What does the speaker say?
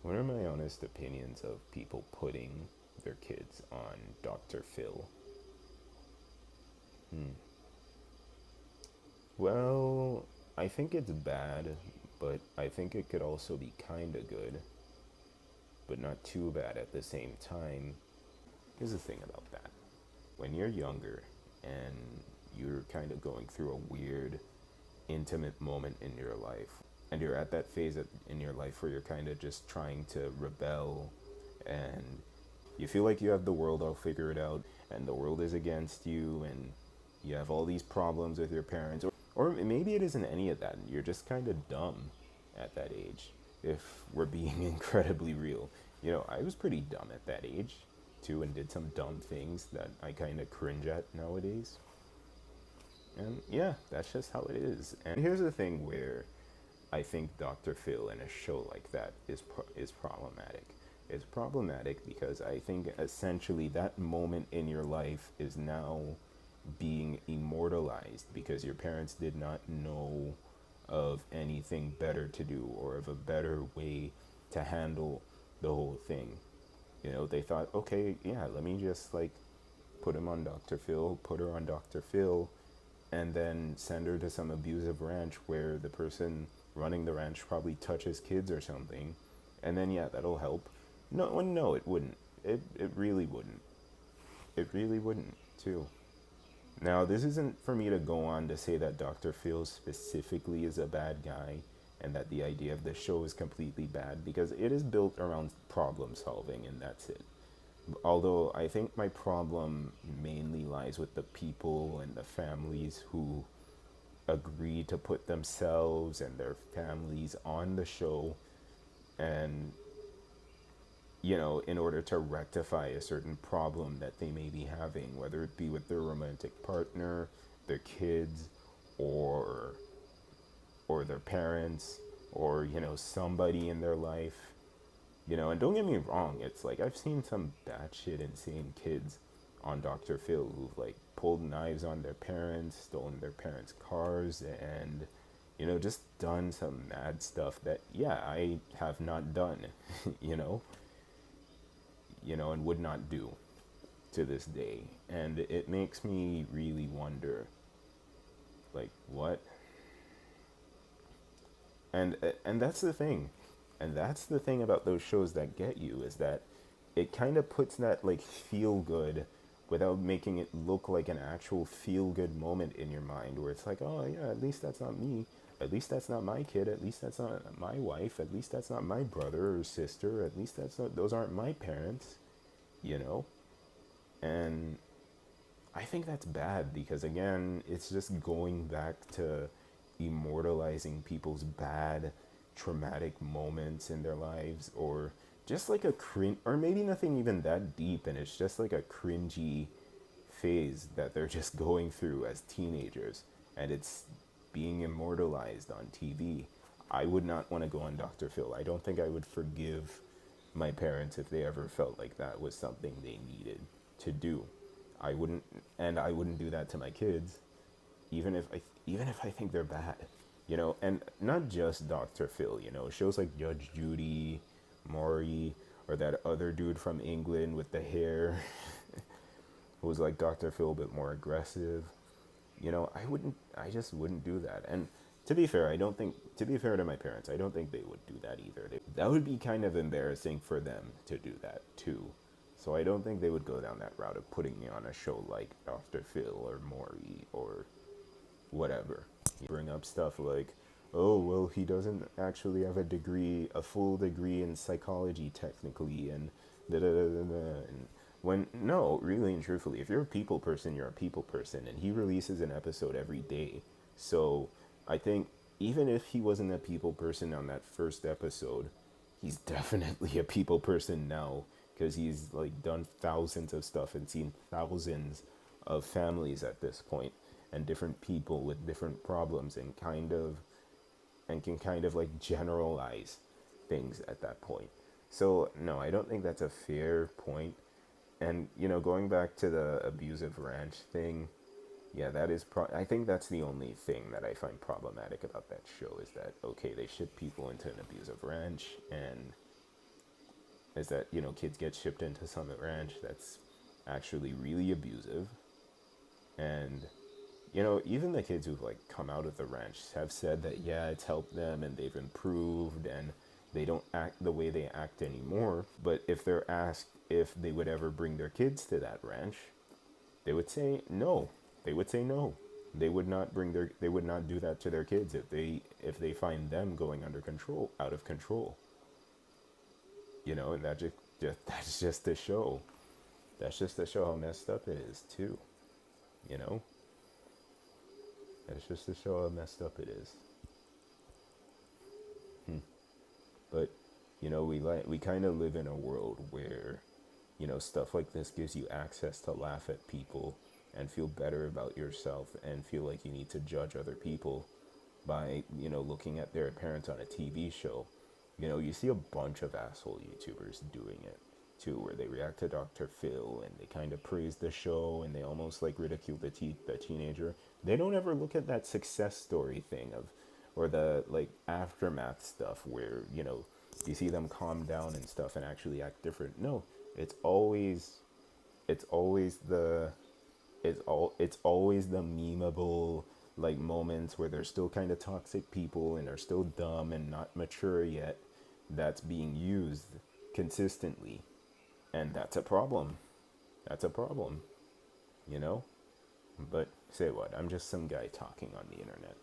What are my honest opinions of people putting their kids on Dr. Phil? Hmm. Well, I think it's bad, but I think it could also be kinda good, but not too bad at the same time. Here's the thing about that. When you're younger and you're kind of going through a weird, intimate moment in your life, and you're at that phase in your life where you're kind of just trying to rebel, and you feel like you have the world all figured out, and the world is against you, and you have all these problems with your parents, or maybe it isn't any of that. You're just kind of dumb at that age, if we're being incredibly real. I was pretty dumb at that age too, and did some dumb things that I kind of cringe at nowadays. And yeah, that's just how it is. And here's the thing where I think Dr. Phil in a show like that is problematic. It's problematic because I think essentially that moment in your life is now being immortalized because your parents did not know of anything better to do or of a better way to handle the whole thing. They thought, okay, yeah, let me just like put him on Dr. Phil, put her on Dr. Phil, and then send her to some abusive ranch where the person running the ranch probably touches kids or something. And then, yeah, that'll help. No, well, no, it wouldn't. It really wouldn't. It really wouldn't, too. Now, this isn't for me to go on to say that Dr. Phil specifically is a bad guy and that the idea of the show is completely bad because it is built around problem solving and that's it. Although I think my problem mainly lies with the people and the families who agree to put themselves and their families on the show and in order to rectify a certain problem that they may be having, whether it be with their romantic partner, their kids, or their parents, or somebody in their life. And don't get me wrong, it's like I've seen some batshit insane kids on Dr. Phil who've like pulled knives on their parents, stolen their parents' cars, and just done some mad stuff that yeah, I have not done, you know, and would not do to this day. And it makes me really wonder like what and that's the thing. And that's the thing about those shows that get you is that it kind of puts that like feel good without making it look like an actual feel good moment in your mind where it's like, oh yeah, at least that's not me. At least that's not my kid. At least that's not my wife. At least that's not my brother or sister. At least that's not those aren't my parents, you know? And I think that's bad because again, it's just going back to immortalizing people's bad traumatic moments in their lives or just like a cringe or maybe nothing even that deep and it's just like a cringy phase that they're just going through as teenagers and it's being immortalized on TV. I would not want to go on Dr. Phil. I don't think I would forgive my parents if they ever felt like that was something they needed to do. I wouldn't, and I wouldn't do that to my kids, even if I think they're bad, and not just Dr. Phil, shows like Judge Judy, Maury, or that other dude from England with the hair, who was like Dr. Phil but more aggressive. I just wouldn't do that. And to be fair, to be fair to my parents, I don't think they would do that either. That would be kind of embarrassing for them to do that too. So I don't think they would go down that route of putting me on a show like Dr. Phil or Maury or whatever. You bring up stuff like, oh, well, he doesn't actually have a full degree in psychology technically, and da da da da da. And when, no, really and truthfully, if you're a people person, you're a people person, and he releases an episode every day. So I think even if he wasn't a people person on that first episode, he's definitely a people person now because he's like done thousands of stuff and seen thousands of families at this point and different people with different problems and can kind of like generalize things at that point. So no, I don't think that's a fair point. And going back to the abusive ranch thing, yeah, I think that's the only thing that I find problematic about that show is that okay, they ship people into an abusive ranch and is that, you know, kids get shipped into Summit Ranch that's actually really abusive. And, you know, even the kids who've like come out of the ranch have said that, yeah, it's helped them and they've improved and they don't act the way they act anymore. But if they're asked if they would ever bring their kids to that ranch, they would say no. They would say no. They would not do that to their kids if they find them going under control, out of control. You know, and that's just to show. That's just to show how messed up it is too. You know? That's just to show how messed up it is. But, you know, we kind of live in a world where, you know, stuff like this gives you access to laugh at people and feel better about yourself and feel like you need to judge other people by, you know, looking at their appearance on a TV show. You know, you see a bunch of asshole YouTubers doing it too, where they react to Dr. Phil and they kind of praise the show and they almost like ridicule the teenager. They don't ever look at that success story thing of, or the like aftermath stuff where, you know, you see them calm down and stuff and actually act different. No, it's always, it's always the, it's always the memeable like moments where they're still kind of toxic people and are still dumb and not mature yet, that's being used consistently. And that's a problem. That's a problem, you know? But say what? I'm just some guy talking on the internet.